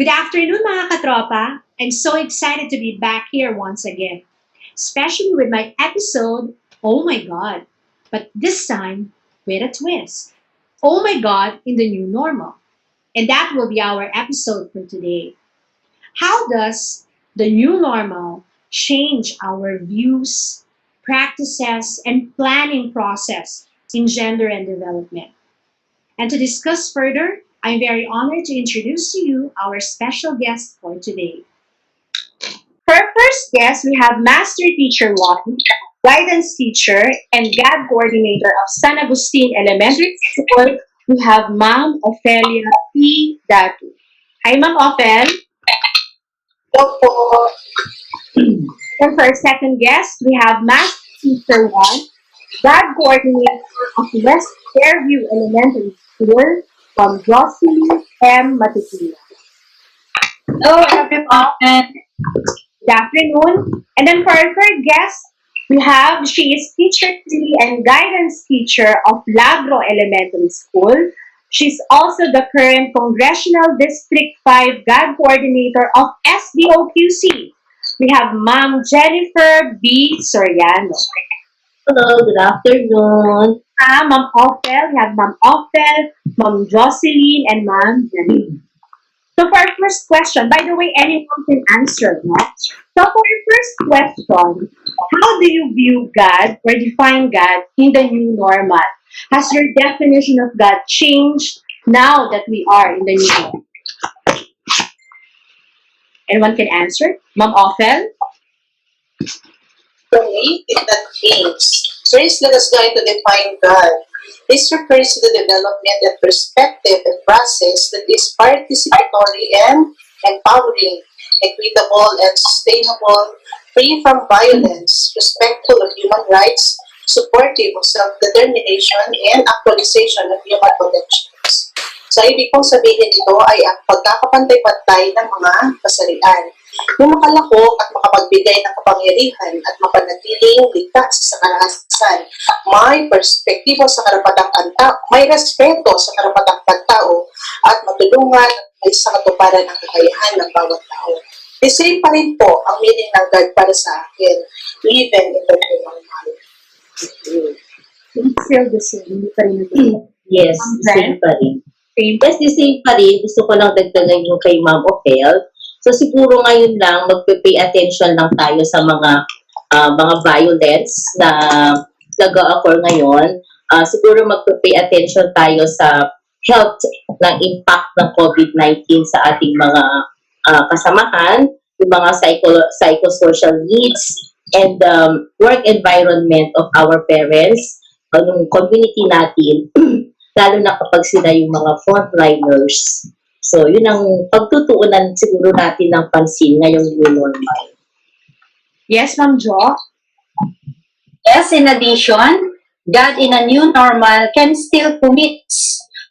Good afternoon, mga katropa. I'm so excited to be back here once again, especially with my episode, Oh My God, but this time with a twist. Oh My God in the new normal. And that will be our episode for today. How does the new normal change our views, practices, and planning process in gender and development? And to discuss further, I'm very honored to introduce to you our special guest for today. For our first guest, we have Master Teacher Lyn, guidance teacher and GAD coordinator of San Agustin Elementary School. We have Ma'am Ofelia P. Datu. Hi, Ma'am Ophel. Hello po. And for our second guest, we have Master Teacher 1, GAD coordinator of West Fairview Elementary School from Jocelyn M. Matutino. Hello everyone. Good afternoon. And then for our third guest, she is teacher 3 and guidance teacher of Lagro Elementary School. She's also the current Congressional District 5 GAD coordinator of SDOQC. We have Ma'am Jennifer B. Soriano. Hello, good afternoon. Ma'am Ophel, we have Ma'am Ophel, Ma'am Jocelyn, and Ma'am Jennifer. So for our first question, by the way, anyone can answer, no? So for our first question, how do you view God or define God in the new normal? Has your definition of God changed now that we are in the new normal? Anyone can answer? Ma'am Ophel? For me, it not changed. First, let us go into define God. This refers to the development and perspective and process that is participatory and empowering, equitable and sustainable, free from violence, respectful of human rights, supportive of self-determination, and actualization of human potentials. So, ibig kong sabihin ito ay ang pagkakapantay-pantay ng mga kasarian. Yung makalako at makapagbigay ng kapangyarihan at mapanatiling ligtas sa karahasan, may perspektibo sa karapatang tao, may respeto sa karapatang pagtao, at matulungan ay sa katuparan ng kakayahan ng bawat tao. The same pa rin po ang meaning ng God para sa akin, even in the new normal. It's still the same, hindi pa rin nag- Yes, same pa rin. Same. Yes, the same pa rin. Gusto ko lang dagdagan yung kay Ma'am Ophel. So siguro ngayon lang magpe-pay attention lang tayo sa mga violence na nag-occur ngayon. Siguro magpe-pay attention tayo sa health ng impact ng COVID-19 sa ating mga kasamahan, yung mga psychosocial needs and work environment of our parents, yung community natin, lalo na kapag sila yung mga frontliners. So, yun ang pagtutuunan siguro natin ng pansin ngayong new normal. Yes, Ma'am Jo? Yes, in addition, God in a new normal can still commit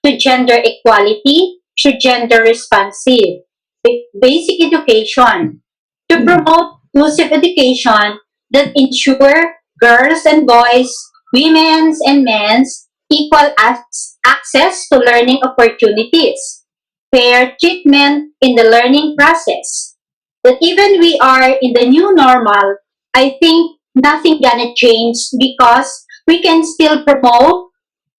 to gender equality through gender responsive basic education to promote inclusive education that ensure girls and boys, women's and men's equal access to learning opportunities, fair treatment in the learning process. That even we are in the new normal, I think nothing gonna change because we can still promote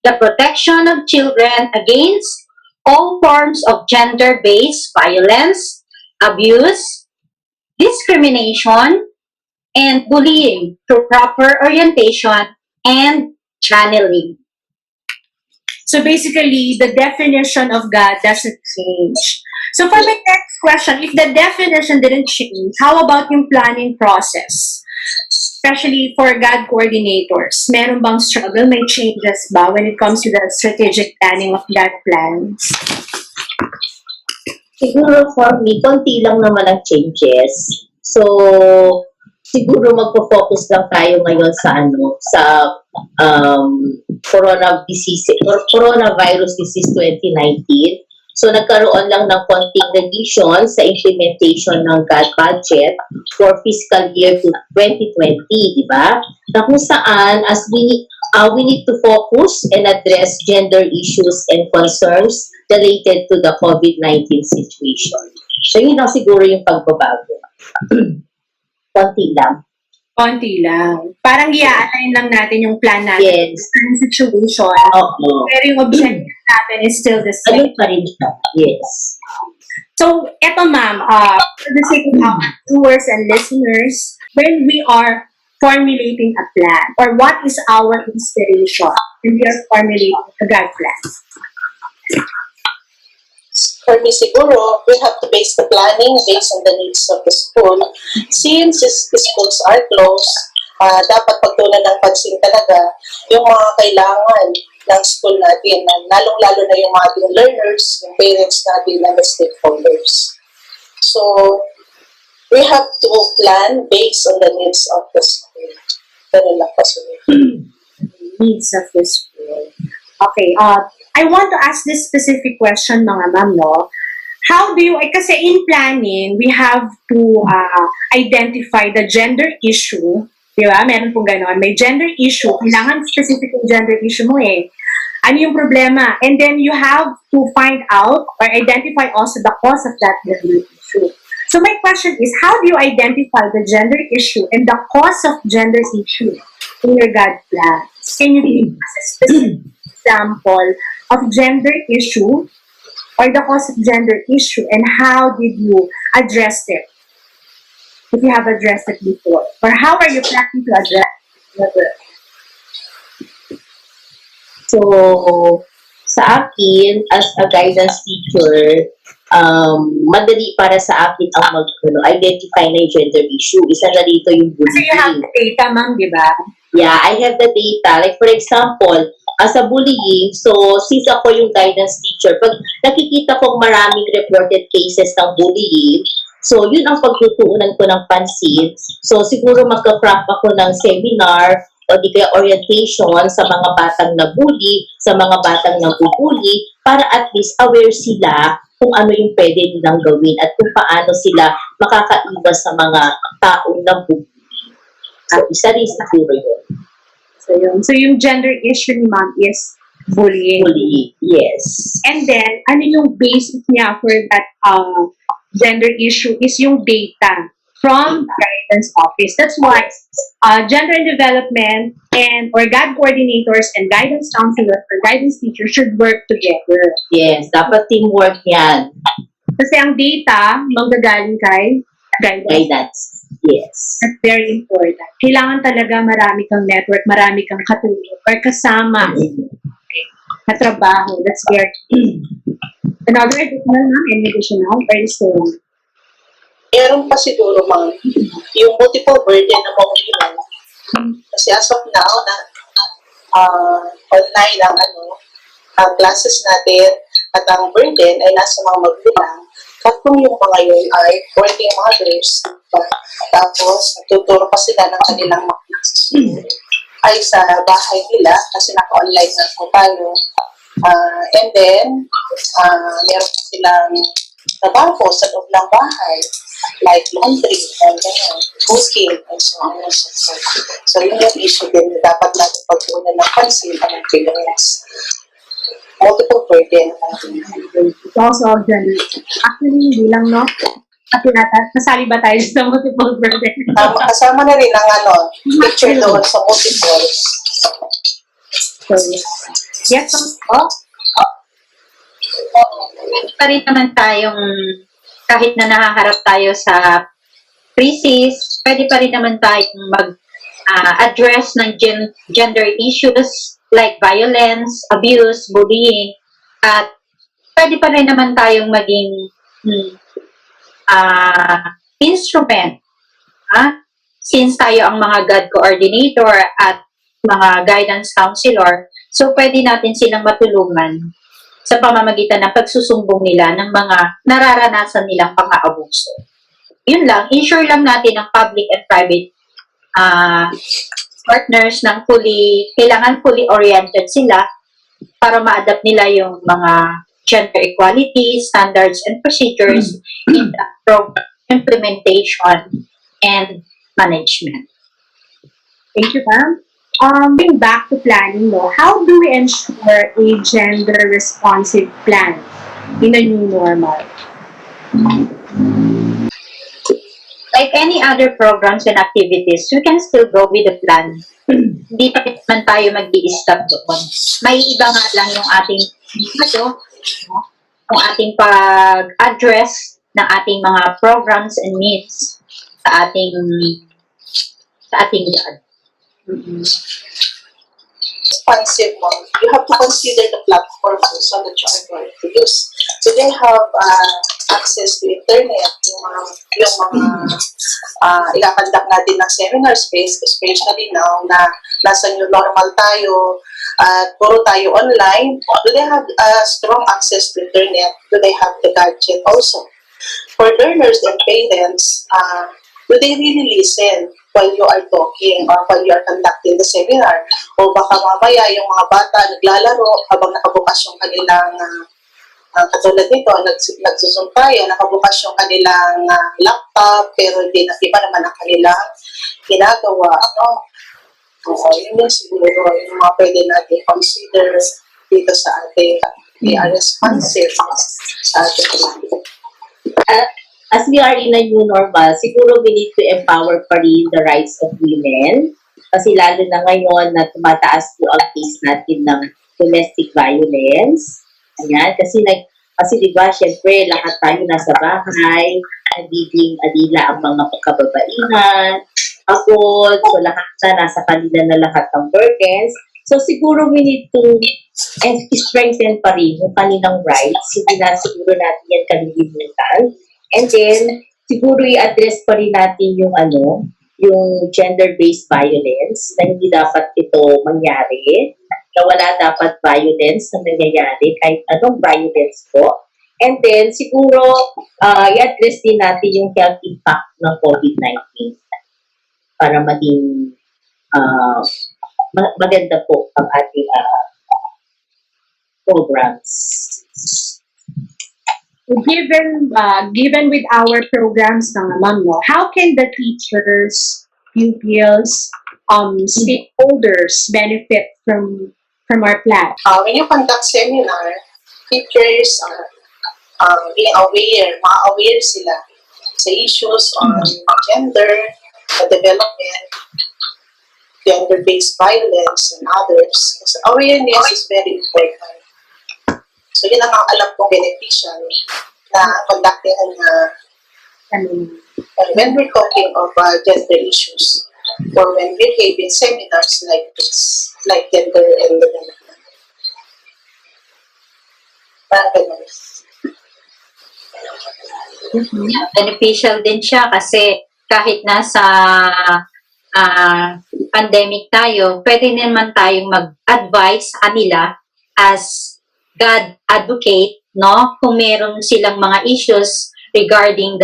the protection of children against all forms of gender-based violence, abuse, discrimination, and bullying through proper orientation and channeling. So basically, the definition of God doesn't change. So for my next question, if the definition didn't change, how about yung planning process? Especially for God coordinators. Meron bang struggle? May changes ba when it comes to the strategic planning of God plans? Siguro for me, konti lang naman ang changes. So, siguro magpo-focus lang tayo ngayon sa coronavirus disease 2019. So, nagkaroon lang ng konting revision sa implementation ng GAD budget for fiscal year 2020, di ba? Na kung saan, we need to focus and address gender issues and concerns related to the COVID-19 situation. So, yun lang siguro yung pagbabago. Konti lang. Konti lang. Parang i-align lang natin yung plan natin Yes. sa current situation. Oo. Pero yung objective natin is still the same. Ayun pa rin siya. Yes. So, eto ma'am, for the sake of our viewers and listeners, when we are formulating a plan, or what is our inspiration when we are formulating a GAD plan? For me, siguro, we have to base the planning based on the needs of the school. Since the schools are closed, dapat pagtunan ng pansin talaga yung mga kailangan ng school natin, lalong-lalo na yung mga ating learners, yung parents natin, and the stakeholders. So, we have to plan based on the needs of the school. Ganun lang pa Needs of the school. Okay, I want to ask this specific question, mga ma'am, no? How do you, kasi in planning, we have to identify the gender issue. Di ba? Meron pong gano'n. May gender issue. Kailangan specific yung gender issue mo eh. Ano yung problema? And then you have to find out or identify also the cause of that gender issue. So my question is, how do you identify the gender issue and the cause of gender issue in your GAD plan? Can you give us a specific example of gender issue or the cause of gender issue, and how did you address it? If you have addressed it before, or how are you planning to address it? So, sa akin, as a guidance teacher, madali para sa akin ang identify na yung gender issue. Isa na dito yung Kasi you have bullying. the data, ma'am, di ba? Yeah, I have the data. Like for example, as a bullying, so since ako yung guidance teacher, pag nakikita kong maraming reported cases ng bullying, so yun ang pagtutuunan ko ng pansin. So siguro magka-craft ako ng seminar o di kaya orientation sa mga batang nabully, sa mga batang nabubully, para at least aware sila kung ano yung pwede nilang gawin at kung paano sila makakaiwas sa mga taong nabully. So isa rin siguro yun. So yung gender issue ni ma'am is bullying. Bullying, yes. And then, ano yung basis niya for that gender issue is yung data from the guidance office. That's why gender and development and or GAD coordinators and guidance counselors or guidance teachers should work together. Yes, dapat teamwork yan. Kasi ang data, manggagaling kay guidance. Guidance. Yes. That's very important. Kailangan talaga marami kang network, marami kang katulong or kasama na trabaho. That's very another additional, ma'am, any additional or is there? Meron pa siguro, ma'am, yung multiple burden na magulang. Kasi as of now, online ang classes natin at ang burden ay nasa mga magulang. Kung yung mga yun ay working mothers, tapos natuturo pa sila ng kanilang mga ay sa bahay nila kasi naka-online na po tayo. And then, meron pa silang trabaho sa loob ng bahay, like laundry, and cooking, and so on and so forth. So, yun yung issue din na dapat natin pagpunan ng pansin ang parents. Multiple burden. It's also gender. Actually, hindi lang, no? Kasi nasali ba tayo sa multiple burden? Kasama na rin ang picture doon sa multiple. So, yes, oh. Pa rin naman tayong, kahit na nakaharap tayo sa crisis, pwede pa rin naman tayong mag-address ng gender issues like violence, abuse, bullying, at pwede pa rin naman tayong maging instrument. Since tayo ang mga GAD coordinator at mga guidance counselor, so pwede natin silang matulungan sa pamamagitan ng pagsusumbong nila ng mga nararanasan nilang pang-aabuso. Yun lang, ensure lang natin ang public and private partners ng kailangan fully oriented sila para ma-adapt nila yung mga gender equality, standards, and procedures in the program implementation and management. Thank you, ma'am. Going back to planning, no, how do we ensure a gender-responsive plan in a new normal? Like any other programs and activities, we can still go with the plan. Hindi pa naman tayo mag-i-stop doon. May iba nga lang yung ating ano, yung ating pag-address ng ating mga programs and needs sa ating GAD. Responsive mo, you have to consider the platform also that you are going to use. So they have access to internet, ikakandak natin ng seminar space, especially now na nasa new normal tayo, at puro tayo online. Do they have strong access to internet? Do they have the gadget also? For learners and parents, do they really listen while you are talking or while you are conducting the seminar? O baka mamaya yung mga bata naglalaro habang nakabukas yung kanilang, katulad nito, nagsusum tayo, nakabukas yung kanilang laptop, pero hindi iba naman ang kanilang ginagawa. No? Oo, yun yung siguro yung mga pwede natin consider dito sa ating responsive sa ating As we are in a new normal, siguro we need to empower pa rin the rights of women. Kasi lalo na ngayon na tumataas po ang case natin ng domestic violence. Ayan, kasi diba, syempre, lahat tayo nasa bahay, nagiging adila ang mga kababaihan, abot, so lahat nasa kanila na lahat ng burdens. So siguro we need to strengthen pa rin yung kanilang rights. Hindi na siguro natin yan kalilimutan. And then, siguro i-address pa rin natin yung yung gender-based violence na hindi dapat ito mangyari, na wala dapat violence na nangyayari, kahit anong violence po. And then, siguro, i-address din natin yung health impact ng COVID-19 para maging maganda po ang ating programs. Given with our programs naman, no, how can the teachers, pupils, stakeholders benefit from our plan? When you conduct seminar, teachers are being aware sila sa issues on gender, development, gender-based violence, and others. So awareness is very important. So yun ang alam kong beneficial na conducting when we're talking of gender issues or when we're having seminars like this, like gender and development. Parang ganun. Beneficial din siya kasi kahit nasa pandemic tayo, pwede naman tayong mag-advise sa kanila as GAD advocate, no? Kung meron silang mga issues regarding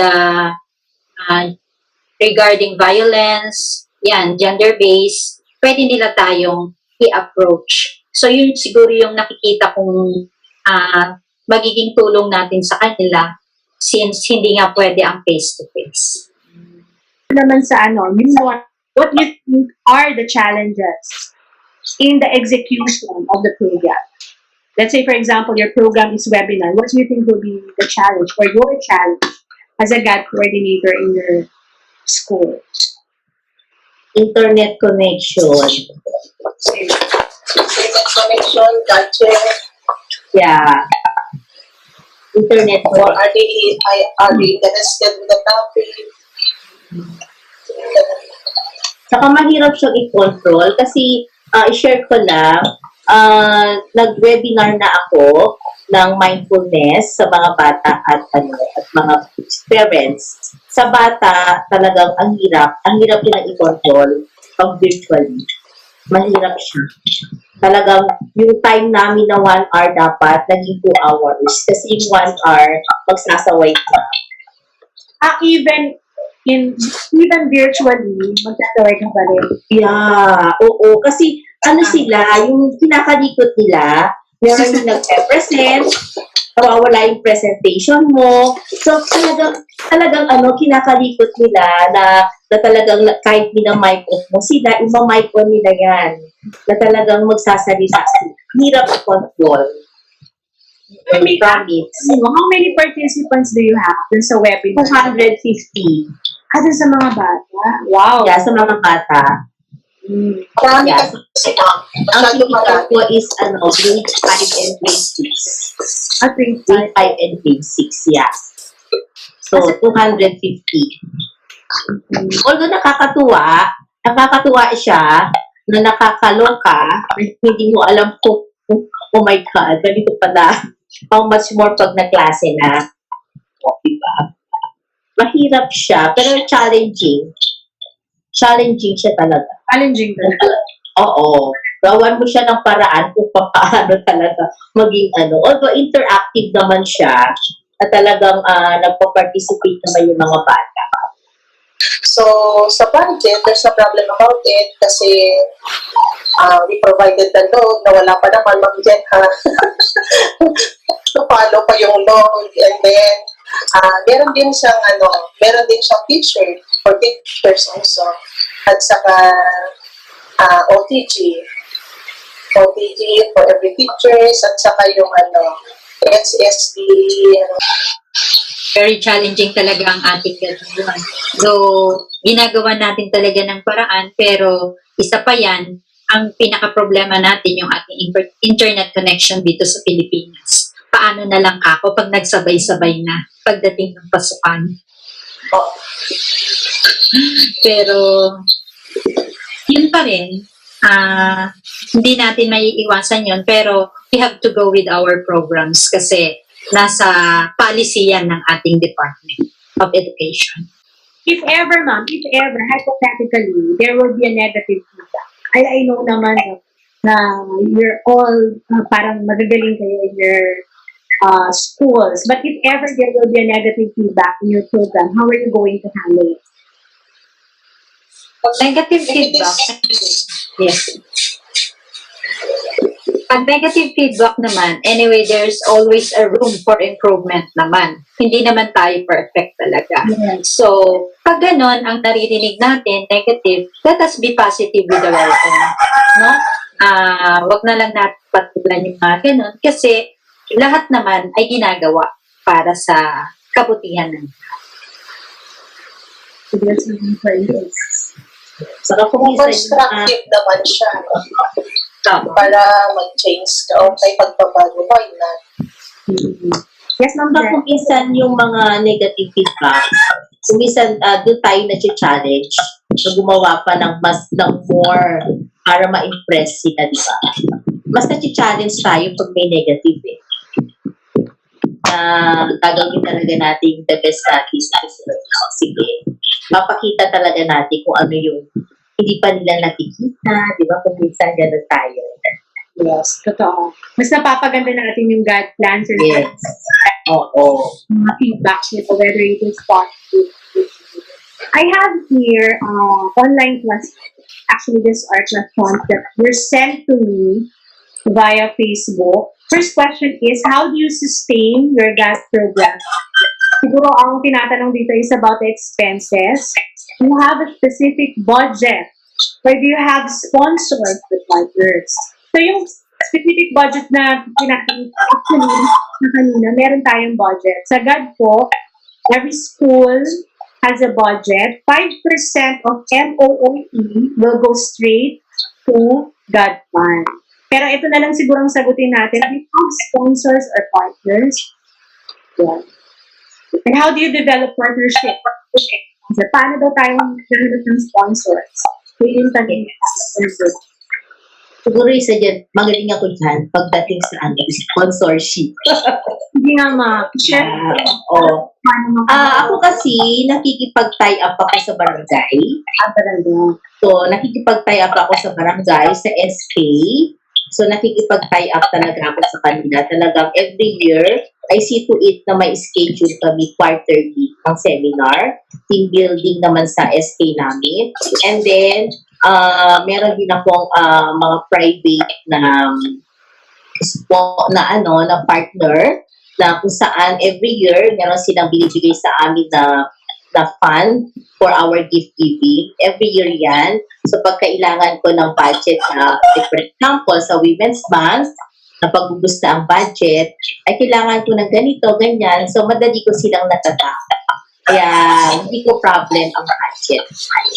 regarding violence, yan, gender-based, pwede nila tayong i-approach. So yun siguro yung nakikita kong magiging tulong natin sa kanila since hindi nga pwede ang face-to-face. Naman sa what do you think are the challenges in the execution of the program? Let's say, for example, your program is webinar. What do you think will be the challenge or your challenge as a GAD coordinator in your school? Internet connection. Internet connection, gadget. Yeah. Internet Or are they interested with the topic? Saka mahirap siyang i-control kasi i-share ko lang, nag-webinar na ako ng mindfulness sa mga bata at mga parents. Sa bata, talagang ang hirap nilang i-control pag virtually. Mahirap siya. Talagang yung time namin na 1 hour dapat, naging 2 hours. Kasi yung 1 hour, magsasaway ka. Even virtually, magsasaway ka pa rin. Yeah, oo. Kasi sila, yung kinakalikot nila, meron yung nag-present, nawawala yung presentation mo. So, talagang kinakalikot nila na talagang kahit minamic-off mo sila, ima-mic-on nila yan. Na talagang magsasalita. Hirap control. How many participants do you have dun sa webinar? 250. Dun sa mga bata. Wow. Yeah, sa mga bata. Mm. Marami Yeah. kasi ma'am. Ang Masyado tinikita marami. ko is grade 5 and grade 6. Grade Grade 5 and grade 6, yeah. So, 250. Although nakakatuwa siya na nakakaloka, hindi mo alam kung, oh my God, ganito pala. How much more pag naklase na. Diba? Mahirap siya, pero challenging. Challenging siya talaga. Challenging talaga. Oo. Gawan mo siya ng paraan kung paano talaga maging Although interactive naman siya, na talagang nagpa-participate naman yung mga bata. So, sa budget, there's no problem about it kasi we provided the load na wala pa naman mag-gen ha. So, follow pa yung load and then meron din siyang teacher for teachers also at saka OTG for every teachers at saka yung SSD. Very challenging talaga ang ating gano'n. So, ginagawa natin talaga ng paraan, pero isa pa yan, ang pinaka-problema natin yung ating internet connection dito sa Pilipinas. Paano na lang ako pag nagsabay-sabay na pagdating ng pasukan. Oh. Pero, yun pa rin, hindi natin maiiwasan yun, pero we have to go with our programs kasi nasa policy yan ng ating Department of Education. If ever, hypothetically, there will be a negative feedback. I know naman na you're all parang magagaling kayo in your schools. But if ever there will be a negative feedback in your program, how are you going to handle it? Negative feedback. Yes. Pag negative feedback naman, anyway, there's always a room for improvement naman. Hindi naman tayo perfect talaga. Yes. So, pag ganon, ang naririnig natin, negative, let us be positive with our own. No? Wag na lang natin patulan yung mga ganon kasi lahat naman ay ginagawa para sa kabutihan ng Saka kung Constructive naman siya. Para mag-change ka o may pagbabago, why not? Yes, ma'am. kung minsan yung mga negative feedback, kung minsan doon tayo na-challenge na gumawa pa ng more para ma-impress sila, di ba? Mas na-challenge tayo pag may negative eh. Gagawin talaga natin the best natin sa sige. Mapakita talaga natin kung ano yung hindi pa nila nakikita, di ba? Kung minsan gano'n tayo. Yes, totoo. Mas napapaganda natin yung GAD plans or Yes. Oo. mga feedback nito, whether it is positive. I have here online class. Actually, these are questions that were sent to me via Facebook. First question is, how do you sustain your GAD program? Siguro ang tinatanong dito is about the expenses. Do you have a specific budget? Or do you have sponsors with partners? So yung specific budget na tinatanong actually na kanina, meron tayong budget. Sa GAD po, every school has a budget. 5% of MOOE will go straight to GAD fund. Pero ito na lang siguro ang sagutin natin. Do you have sponsors or partners? Yeah. And how do you develop partnership? So, paano daw tayo maghanap ng sponsors? Yung tanong. Siguro isa dyan, magaling ako dyan pagdating sa sponsorship. Hindi nga ma-share. Oo. Ako kasi, nakikipag-tie up ako sa barangay. Talaga. So, nakikipag-tie up ako sa barangay, sa SK. So, nakikipag-tie up talaga ako sa kanila. Talagang every year, I see to it na may schedule kami quarterly ng seminar, team building naman sa SK namin. And then, meron din akong mga private na partner na kung saan every year meron silang binibigay sa amin na fund for our gift giving. Every year yan. So pag kailangan ko ng budget na, for example, sa Women's Month, na pagbubusta ang budget, ay kailangan ko ng ganito, ganyan. So madali ko silang natatap. Kaya hindi ko problem ang budget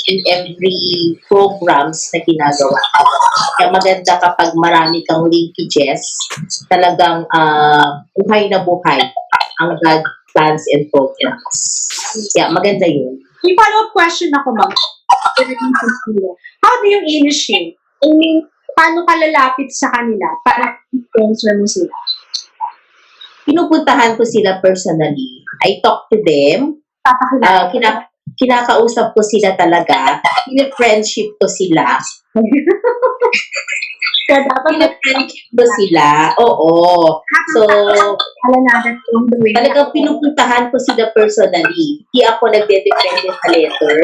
in every programs na ginagawa ko. Kaya maganda kapag marami kang linkages, talagang buhay na buhay ang God plans and programs. Kaya maganda yun. May follow-up question ako, ma'am. How do you initiate? I mean, paano ka lalapit sa kanila para sponsor mo sila? Pinupuntahan ko sila personally. I talk to them. Papakilala. Kinakausap ko sila talaga. Pina-friendship ko sila. Kaya dapat Pina-friendship ko sila. Oo. So, alam natin yung the way. talagang pinupuntahan ko sila personally. Hindi ako nagde-depende sa letter.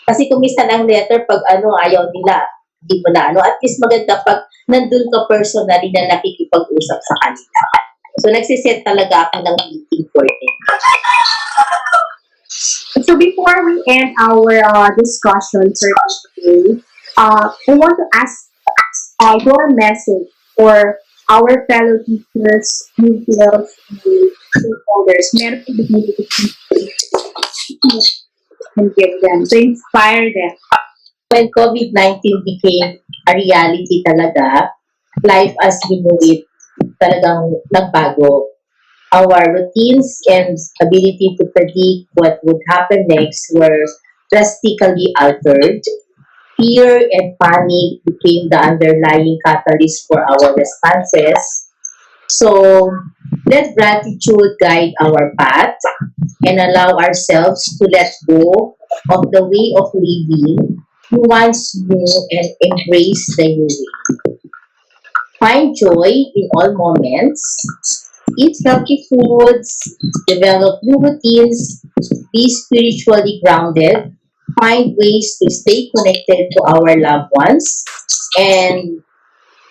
Kasi kung minsan ang letter, pag ayaw nila, hindi mo na at least maganda pag nandun ka personally na nakikipag-usap sa kanila. So, nagsiset talaga ako ng meeting for them. So before we end our discussion for today, I want to ask your message for our fellow teachers, pupils, and stakeholders. Meron po and give them to inspire them. When COVID-19 became a reality talaga, life as we know it talagang nagbago. Our routines and ability to predict what would happen next were drastically altered. Fear and panic became the underlying catalyst for our responses. So, let gratitude guide our path and allow ourselves to let go of the way of living we once knew and embrace the new way. Find joy in all moments. Eat healthy foods, develop new routines, be spiritually grounded, find ways to stay connected to our loved ones, and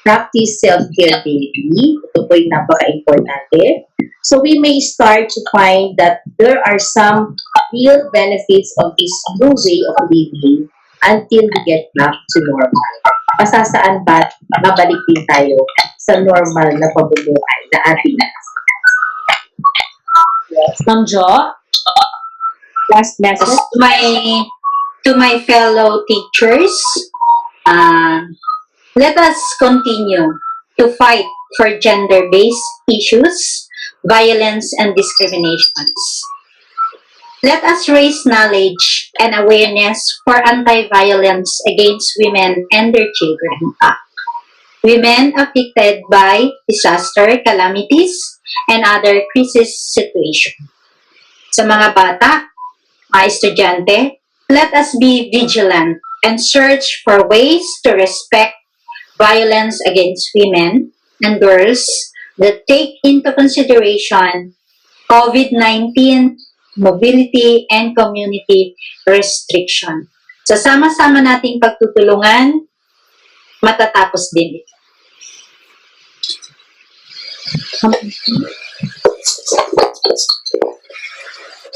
practice self-care daily. Ito po yung napaka-importante. So we may start to find that there are some real benefits of this new way of living until we get back to normal. Pasasaan ba babalik din tayo sa normal na pamumuhay na ating Ma'am Jo, last message. To my fellow teachers, let us continue to fight for gender-based issues, violence, and discriminations. Let us raise knowledge and awareness for anti-violence against women and their children. Women affected by disaster, calamities, and other crisis situations. Sa mga bata, mga estudyante, let us be vigilant and search for ways to respect violence against women and girls that take into consideration COVID-19, mobility, and community restriction. Sa sama-sama nating pagtutulungan, matatapos din ito.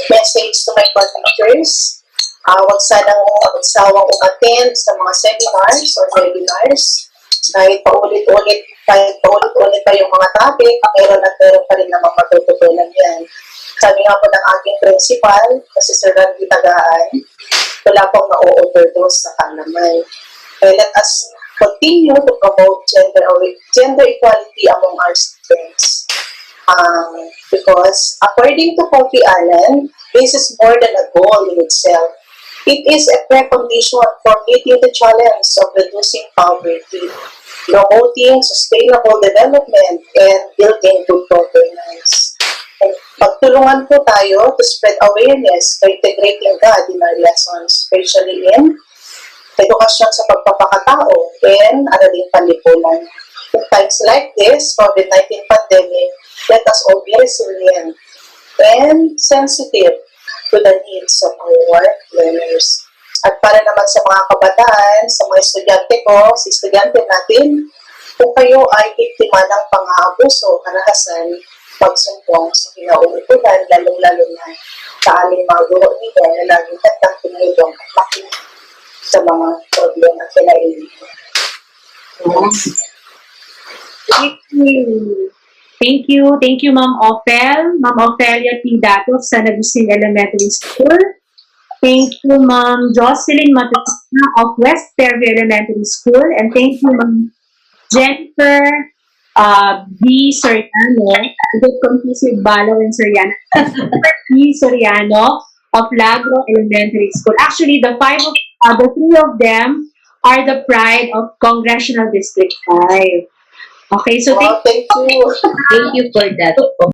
Message to my co-teachers, huwag sanang magsawang umattend sa mga seminars or webinars. Kahit paulit-ulit pa yung mga topic, meron pa rin naman matututunan yan. Sabi nga po ng aking principal, kasi Sir Randy Tagaan, wala pong na-overdose sa kaalaman. Let us continue to promote gender equality among our students. Because according to Kofi Annan, this is more than a goal in itself. It is a precondition for meeting the challenge of reducing poverty, promoting sustainable development, and building good governance. And pagtulungan po tayo to spread awareness by integrating God in our lessons, especially in edukasyon sa pagpapakatao and araling panlipunan. In times like this, COVID-19 pandemic, let us all be resilient and sensitive to the needs of our learners. At para naman sa mga kabataan, sa mga estudyante ko, sa estudyante natin, kung kayo ay biktima ng pang-aabuso, karahasan, magsumbong sa kinauupulan, lalong-lalo na sa aming mga guro nila na laging katang tumulong at makinig sa mga problema at kinailangan. Thank you. Thank you, Ma'am Ophel. Ma'am Ophelia P. Dato, San Agustin Elementary School. Thank you, Ma'am Jocelyn Matutina of West Fairview Elementary School. And thank you, Ma'am Jennifer B. Soriano. I get confused with Balo and Soriano. B. Soriano of Lagro Elementary School. Actually, the three of them are the pride of Congressional District 5. Okay, so Wow, thank you. Thank you for that.